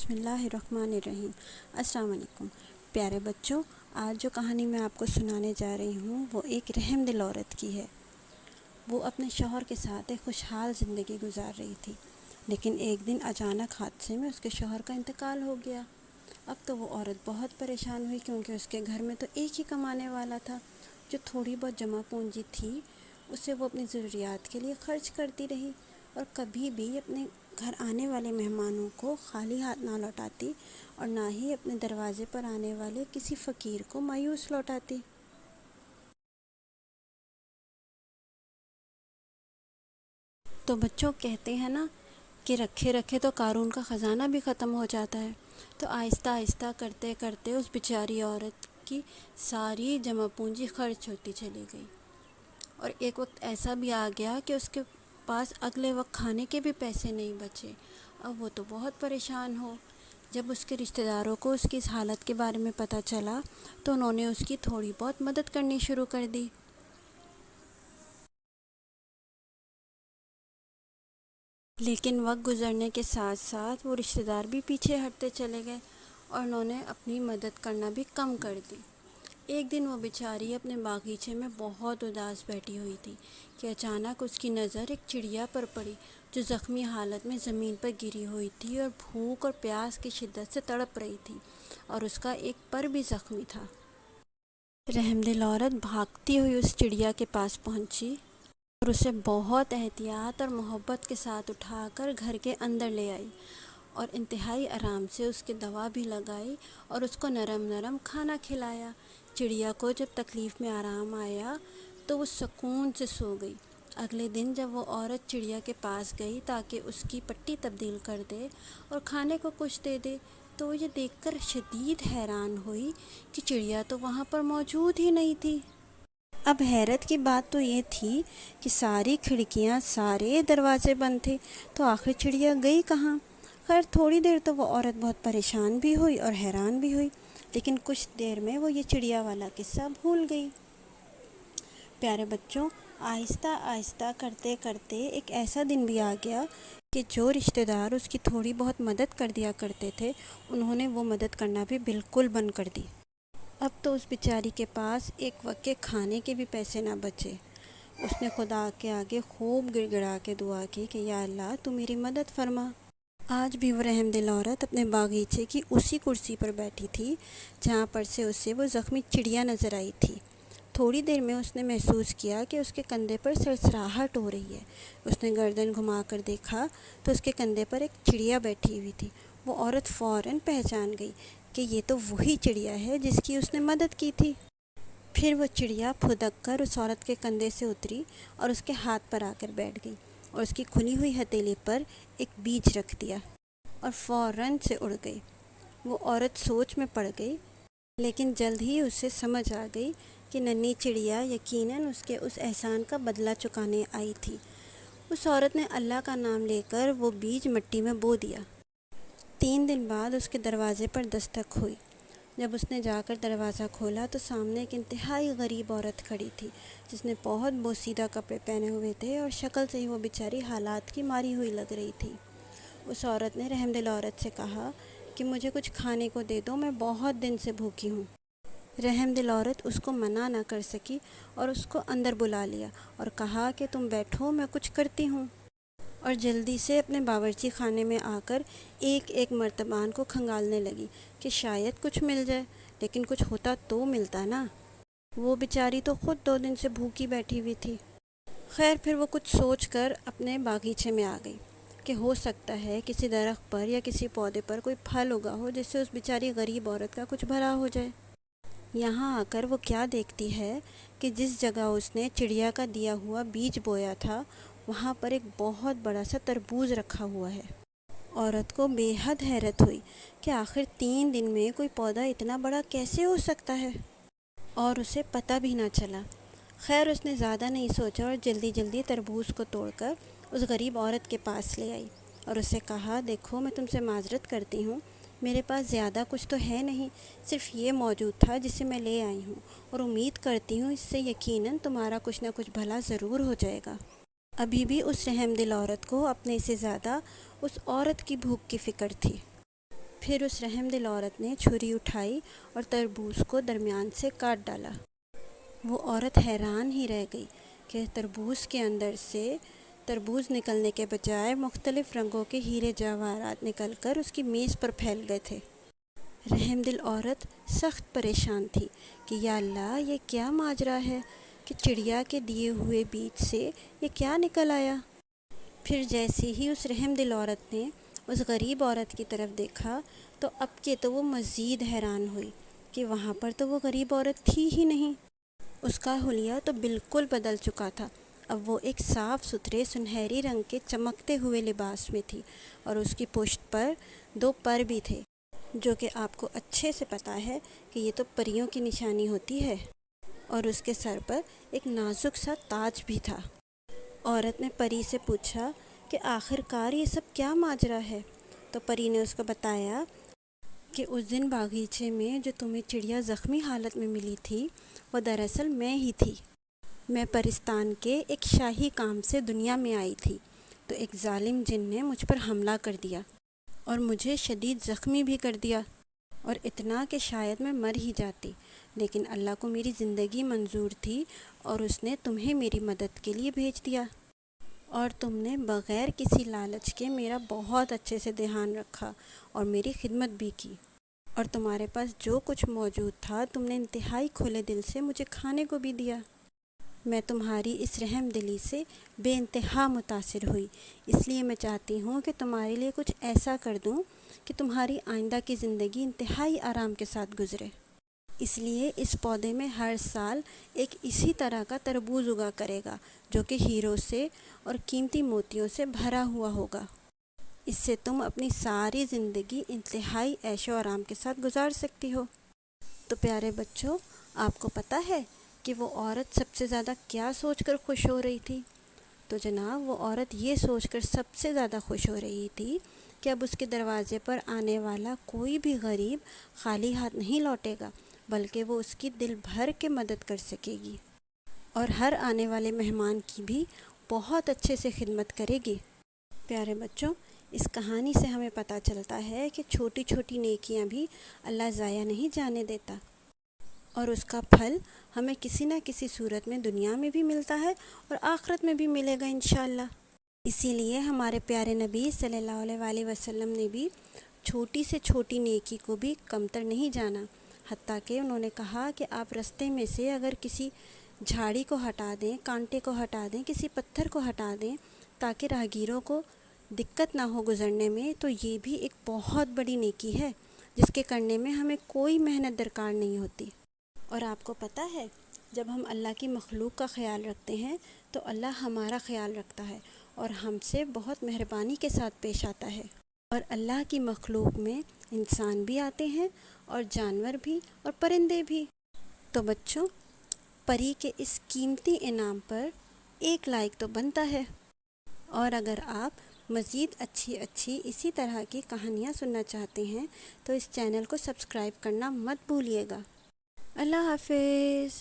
بسم اللہ الرحمن الرحیم۔ السلام علیکم پیارے بچوں، آج جو کہانی میں آپ کو سنانے جا رہی ہوں وہ ایک رحم دل عورت کی ہے۔ وہ اپنے شوہر کے ساتھ ایک خوشحال زندگی گزار رہی تھی، لیکن ایک دن اچانک حادثے میں اس کے شوہر کا انتقال ہو گیا۔ اب تو وہ عورت بہت پریشان ہوئی، کیونکہ اس کے گھر میں تو ایک ہی کمانے والا تھا۔ جو تھوڑی بہت جمع پونجی تھی اسے وہ اپنی ضروریات کے لیے خرچ کرتی رہی، اور کبھی بھی اپنے گھر آنے والے مہمانوں کو خالی ہاتھ نہ لوٹاتی، اور نہ ہی اپنے دروازے پر آنے والے کسی فقیر کو مایوس لوٹاتی۔ تو بچوں، کہتے ہیں نا کہ رکھے رکھے تو قارون کا خزانہ بھی ختم ہو جاتا ہے۔ تو آہستہ آہستہ کرتے کرتے اس بیچاری عورت کی ساری جمع پونجی خرچ ہوتی چلی گئی، اور ایک وقت ایسا بھی آ گیا کہ اس کے پاس اگلے وقت کھانے کے بھی پیسے نہیں بچے۔ اب وہ تو بہت پریشان ہو۔ جب اس کے رشتہ داروں کو اس کی اس حالت کے بارے میں پتہ چلا تو انہوں نے اس کی تھوڑی بہت مدد کرنی شروع کر دی۔ لیکن وقت گزرنے کے ساتھ ساتھ وہ رشتہ دار بھی پیچھے ہٹتے چلے گئے، اور انہوں نے اپنی مدد کرنا بھی کم کر دی۔ ایک دن وہ بیچاری اپنے باغیچے میں بہت اداس بیٹھی ہوئی تھی کہ اچانک اس کی نظر ایک چڑیا پر پڑی، جو زخمی حالت میں زمین پر گری ہوئی تھی اور بھوک اور پیاس کی شدت سے تڑپ رہی تھی، اور اس کا ایک پر بھی زخمی تھا۔ رحم دل عورت بھاگتی ہوئی اس چڑیا کے پاس پہنچی اور اسے بہت احتیاط اور محبت کے ساتھ اٹھا کر گھر کے اندر لے آئی، اور انتہائی آرام سے اس کے دوا بھی لگائی اور اس کو نرم نرم کھانا کھلایا۔ چڑیا کو جب تکلیف میں آرام آیا تو وہ سکون سے سو گئی۔ اگلے دن جب وہ عورت چڑیا کے پاس گئی تاکہ اس کی پٹی تبدیل کر دے اور کھانے کو کچھ دے دے، تو وہ یہ دیکھ کر شدید حیران ہوئی کہ چڑیا تو وہاں پر موجود ہی نہیں تھی۔ اب حیرت کی بات تو یہ تھی کہ ساری کھڑکیاں، سارے دروازے بند تھے، تو آخر چڑیا گئی کہاں؟ خیر، تھوڑی دیر تو وہ عورت بہت پریشان بھی ہوئی اور حیران بھی ہوئی، لیکن کچھ دیر میں وہ یہ چڑیا والا قصہ بھول گئی۔ پیارے بچوں، آہستہ آہستہ کرتے کرتے ایک ایسا دن بھی آ گیا کہ جو رشتہ دار اس کی تھوڑی بہت مدد کر دیا کرتے تھے، انہوں نے وہ مدد کرنا بھی بالکل بند کر دی۔ اب تو اس بیچاری کے پاس ایک وقت کے کھانے کے بھی پیسے نہ بچے۔ اس نے خدا کے آگے خوب گڑ گڑا کے دعا کی کہ یا اللہ، تو میری مدد فرما۔ آج بھی وہ رحم دل عورت اپنے باغیچے کی اسی کرسی پر بیٹھی تھی جہاں پر سے اسے وہ زخمی چڑیا نظر آئی تھی۔ تھوڑی دیر میں اس نے محسوس کیا کہ اس کے کندھے پر سرسراہٹ ہو رہی ہے۔ اس نے گردن گھما کر دیکھا تو اس کے کندھے پر ایک چڑیا بیٹھی ہوئی تھی۔ وہ عورت فوراً پہچان گئی کہ یہ تو وہی چڑیا ہے جس کی اس نے مدد کی تھی۔ پھر وہ چڑیا پھدک کر اس عورت کے کندھے سے اتری اور اس کے ہاتھ پر آ کر بیٹھ گئی، اور اس کی کھلی ہوئی ہتھیلی پر ایک بیج رکھ دیا اور فوراً سے اڑ گئی۔ وہ عورت سوچ میں پڑ گئی، لیکن جلد ہی اسے سمجھ آ گئی کہ ننھی چڑیا یقیناً اس کے اس احسان کا بدلہ چکانے آئی تھی۔ اس عورت نے اللہ کا نام لے کر وہ بیج مٹی میں بو دیا۔ 3 دن بعد اس کے دروازے پر دستک ہوئی۔ جب اس نے جا کر دروازہ کھولا تو سامنے ایک انتہائی غریب عورت کھڑی تھی، جس نے بہت بوسیدہ کپڑے پہنے ہوئے تھے، اور شکل سے ہی وہ بیچاری حالات کی ماری ہوئی لگ رہی تھی۔ اس عورت نے رحم دل عورت سے کہا کہ مجھے کچھ کھانے کو دے دو، میں بہت دن سے بھوکی ہوں۔ رحم دل عورت اس کو منع نہ کر سکی اور اس کو اندر بلا لیا اور کہا کہ تم بیٹھو، میں کچھ کرتی ہوں، اور جلدی سے اپنے باورچی خانے میں آ کر ایک ایک مرتبان کو کھنگالنے لگی کہ شاید کچھ مل جائے، لیکن کچھ ہوتا تو ملتا نا۔ وہ بیچاری تو خود 2 دن سے بھوکی بیٹھی ہوئی تھی۔ خیر، پھر وہ کچھ سوچ کر اپنے باغیچے میں آ گئی کہ ہو سکتا ہے کسی درخت پر یا کسی پودے پر کوئی پھل اگا ہو جس سے اس بیچاری غریب عورت کا کچھ بھلا ہو جائے۔ یہاں آ کر وہ کیا دیکھتی ہے کہ جس جگہ اس نے چڑیا کا دیا ہوا بیج بویا تھا، وہاں پر ایک بہت بڑا سا تربوز رکھا ہوا ہے۔ عورت کو بے حد حیرت ہوئی کہ آخر 3 دن میں کوئی پودا اتنا بڑا کیسے ہو سکتا ہے، اور اسے پتہ بھی نہ چلا۔ خیر، اس نے زیادہ نہیں سوچا اور جلدی جلدی تربوز کو توڑ کر اس غریب عورت کے پاس لے آئی اور اسے کہا، دیکھو، میں تم سے معذرت کرتی ہوں، میرے پاس زیادہ کچھ تو ہے نہیں، صرف یہ موجود تھا جسے میں لے آئی ہوں، اور امید کرتی ہوں اس سے یقیناً تمہارا کچھ نہ کچھ بھلا ضرور ہو جائے گا۔ ابھی بھی اس رحم دل عورت کو اپنے سے زیادہ اس عورت کی بھوک کی فکر تھی۔ پھر اس رحم دل عورت نے چھری اٹھائی اور تربوز کو درمیان سے کاٹ ڈالا۔ وہ عورت حیران ہی رہ گئی کہ تربوز کے اندر سے تربوز نکلنے کے بجائے مختلف رنگوں کے ہیرے جواہرات نکل کر اس کی میز پر پھیل گئے تھے۔ رحم دل عورت سخت پریشان تھی کہ یا اللہ، یہ کیا ماجرا ہے کہ چڑیا کے دیے ہوئے بیج سے یہ کیا نکل آیا۔ پھر جیسے ہی اس رحم دل عورت نے اس غریب عورت کی طرف دیکھا تو اب کہ تو وہ مزید حیران ہوئی کہ وہاں پر تو وہ غریب عورت تھی ہی نہیں۔ اس کا حلیہ تو بالکل بدل چکا تھا۔ اب وہ ایک صاف ستھرے سنہری رنگ کے چمکتے ہوئے لباس میں تھی اور اس کی پشت پر 2 پر بھی تھے، جو کہ آپ کو اچھے سے پتہ ہے کہ یہ تو پریوں کی نشانی ہوتی ہے، اور اس کے سر پر ایک نازک سا تاج بھی تھا۔ عورت نے پری سے پوچھا کہ آخر کار یہ سب کیا ماجرا ہے؟ تو پری نے اس کو بتایا کہ اس دن باغیچے میں جو تمہیں چڑیا زخمی حالت میں ملی تھی وہ دراصل میں ہی تھی۔ میں پرستان کے ایک شاہی کام سے دنیا میں آئی تھی تو ایک ظالم جن نے مجھ پر حملہ کر دیا اور مجھے شدید زخمی بھی کر دیا، اور اتنا کہ شاید میں مر ہی جاتی، لیکن اللہ کو میری زندگی منظور تھی اور اس نے تمہیں میری مدد کے لیے بھیج دیا، اور تم نے بغیر کسی لالچ کے میرا بہت اچھے سے دھیان رکھا اور میری خدمت بھی کی، اور تمہارے پاس جو کچھ موجود تھا تم نے انتہائی کھلے دل سے مجھے کھانے کو بھی دیا۔ میں تمہاری اس رحم دلی سے بے انتہا متاثر ہوئی، اس لیے میں چاہتی ہوں کہ تمہارے لیے کچھ ایسا کر دوں کہ تمہاری آئندہ کی زندگی انتہائی آرام کے ساتھ گزرے۔ اس لیے اس پودے میں ہر سال ایک اسی طرح کا تربوز اگا کرے گا جو کہ ہیروں سے اور قیمتی موتیوں سے بھرا ہوا ہوگا۔ اس سے تم اپنی ساری زندگی انتہائی عیش و آرام کے ساتھ گزار سکتی ہو۔ تو پیارے بچوں، آپ کو پتہ ہے کہ وہ عورت سب سے زیادہ کیا سوچ کر خوش ہو رہی تھی؟ تو جناب، وہ عورت یہ سوچ کر سب سے زیادہ خوش ہو رہی تھی کہ اب اس کے دروازے پر آنے والا کوئی بھی غریب خالی ہاتھ نہیں لوٹے گا، بلکہ وہ اس کی دل بھر کے مدد کر سکے گی اور ہر آنے والے مہمان کی بھی بہت اچھے سے خدمت کرے گی۔ پیارے بچوں، اس کہانی سے ہمیں پتہ چلتا ہے کہ چھوٹی چھوٹی نیکیاں بھی اللہ ضائع نہیں جانے دیتا، اور اس کا پھل ہمیں کسی نہ کسی صورت میں دنیا میں بھی ملتا ہے اور آخرت میں بھی ملے گا انشاءاللہ۔ اسی لیے ہمارے پیارے نبی صلی اللہ علیہ وآلہ وسلم نے بھی چھوٹی سے چھوٹی نیکی کو بھی کمتر نہیں جانا، حتیٰ کہ انہوں نے کہا کہ آپ رستے میں سے اگر کسی جھاڑی کو ہٹا دیں، کانٹے کو ہٹا دیں، کسی پتھر کو ہٹا دیں تاکہ راہگیروں کو دقت نہ ہو گزرنے میں، تو یہ بھی ایک بہت بڑی نیکی ہے جس کے کرنے میں ہمیں کوئی محنت درکار نہیں ہوتی۔ اور آپ کو پتہ ہے، جب ہم اللہ کی مخلوق کا خیال رکھتے ہیں تو اللہ ہمارا خیال رکھتا ہے اور ہم سے بہت مہربانی کے ساتھ پیش آتا ہے۔ اور اللہ کی مخلوق میں انسان بھی آتے ہیں اور جانور بھی اور پرندے بھی۔ تو بچوں، پری کے اس قیمتی انعام پر ایک لائک تو بنتا ہے، اور اگر آپ مزید اچھی اسی طرح کی کہانیاں سننا چاہتے ہیں تو اس چینل کو سبسکرائب کرنا مت بھولیے گا۔ اللہ حافظ۔